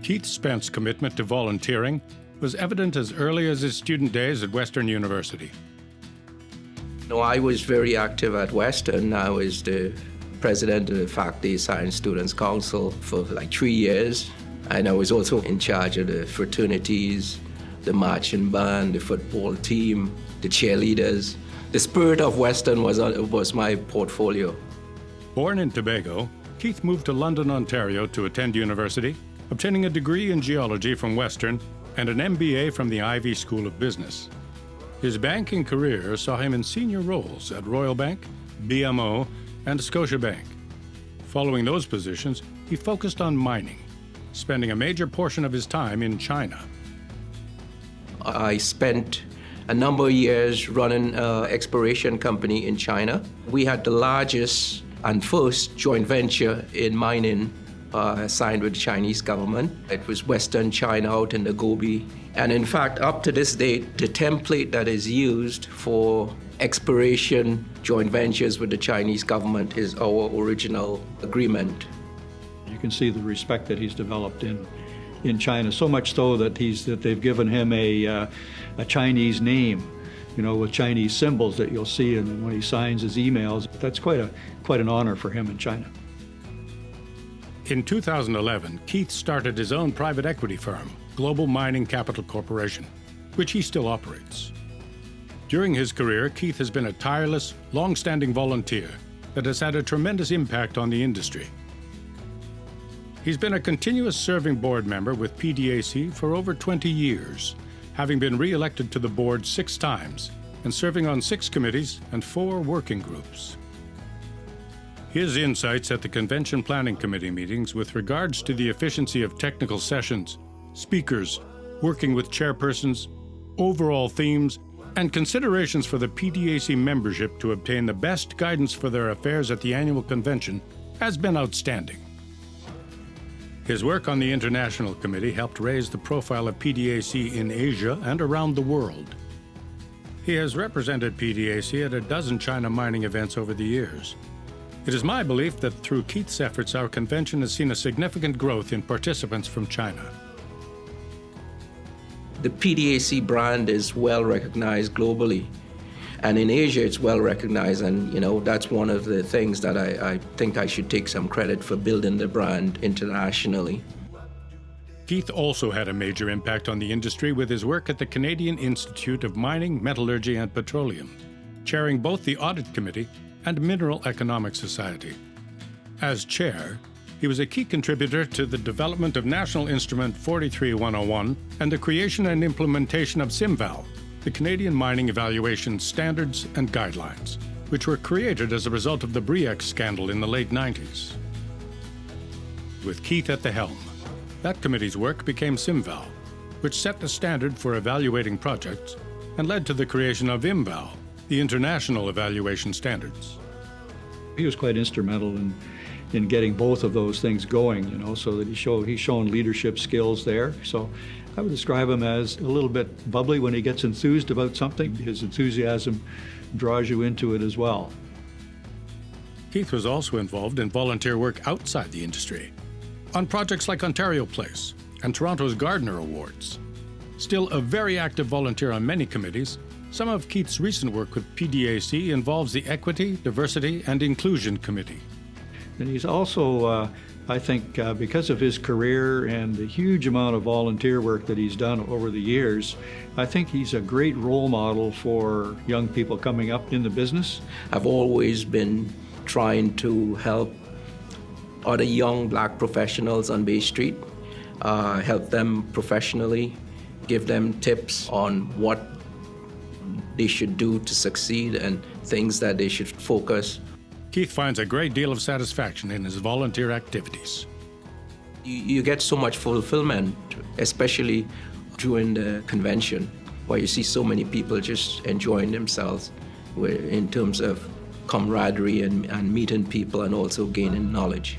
Keith Spence's commitment to volunteering was evident as early as his student days at Western University. No, I was very active at Western. I was the president of the Faculty Science Students Council for like 3 years. And I was also in charge of the fraternities, the marching band, the football team, the cheerleaders. The spirit of Western was my portfolio. Born in Tobago, Keith moved to London, Ontario to attend university, obtaining a degree in geology from Western and an MBA from the Ivey School of Business. His banking career saw him in senior roles at Royal Bank, BMO, and Scotiabank. Following those positions, he focused on mining, spending a major portion of his time in China. I spent a number of years running an exploration company in China. We had the largest and first joint venture in mining signed with the Chinese government. It was Western China out in the Gobi. And in fact, up to this date, the template that is used for exploration joint ventures with the Chinese government is our original agreement. You can see the respect that he's developed in China, so much so that they've given him a Chinese name, with Chinese symbols that you'll see when he signs his emails. That's quite an honor for him in China. In 2011, Keith started his own private equity firm, Global Mining Capital Corporation, which he still operates. During his career, Keith has been a tireless, long-standing volunteer that has had a tremendous impact on the industry. He's been a continuous serving board member with PDAC for over 20 years, having been re-elected to the board 6 times and serving on 6 committees and 4 working groups. His insights at the Convention Planning Committee meetings with regards to the efficiency of technical sessions, speakers, working with chairpersons, overall themes, and considerations for the PDAC membership to obtain the best guidance for their affairs at the annual convention has been outstanding. His work on the International Committee helped raise the profile of PDAC in Asia and around the world. He has represented PDAC at a dozen China mining events over the years. It is my belief that through Keith's efforts, our convention has seen a significant growth in participants from China. The PDAC brand is well recognized globally, and in Asia it's well recognized, and that's one of the things that I think I should take some credit for building the brand internationally. Keith also had a major impact on the industry with his work at the Canadian Institute of Mining, Metallurgy and Petroleum, chairing both the Audit Committee and Mineral Economic Society. As chair, he was a key contributor to the development of National Instrument 43101 and the creation and implementation of CIMVAL, the Canadian Mining Evaluation Standards and Guidelines, which were created as a result of the BRIEX scandal in the late 90s. With Keith at the helm, that committee's work became CIMVAL, which set the standard for evaluating projects and led to the creation of IMVAL, the International Evaluation Standards. He was quite instrumental in getting both of those things going, so that he's shown leadership skills there. So I would describe him as a little bit bubbly when he gets enthused about something. His enthusiasm draws you into it as well. Keith was also involved in volunteer work outside the industry, on projects like Ontario Place and Toronto's Gardner Awards. Still a very active volunteer on many committees, some of Keith's recent work with PDAC involves the Equity, Diversity and Inclusion Committee. And he's also, I think, because of his career and the huge amount of volunteer work that he's done over the years, I think he's a great role model for young people coming up in the business. I've always been trying to help other young black professionals on Bay Street, help them professionally, give them tips on what they should do to succeed and things that they should focus. Keith finds a great deal of satisfaction in his volunteer activities. You get so much fulfillment, especially during the convention, where you see so many people just enjoying themselves in terms of camaraderie and meeting people and also gaining knowledge.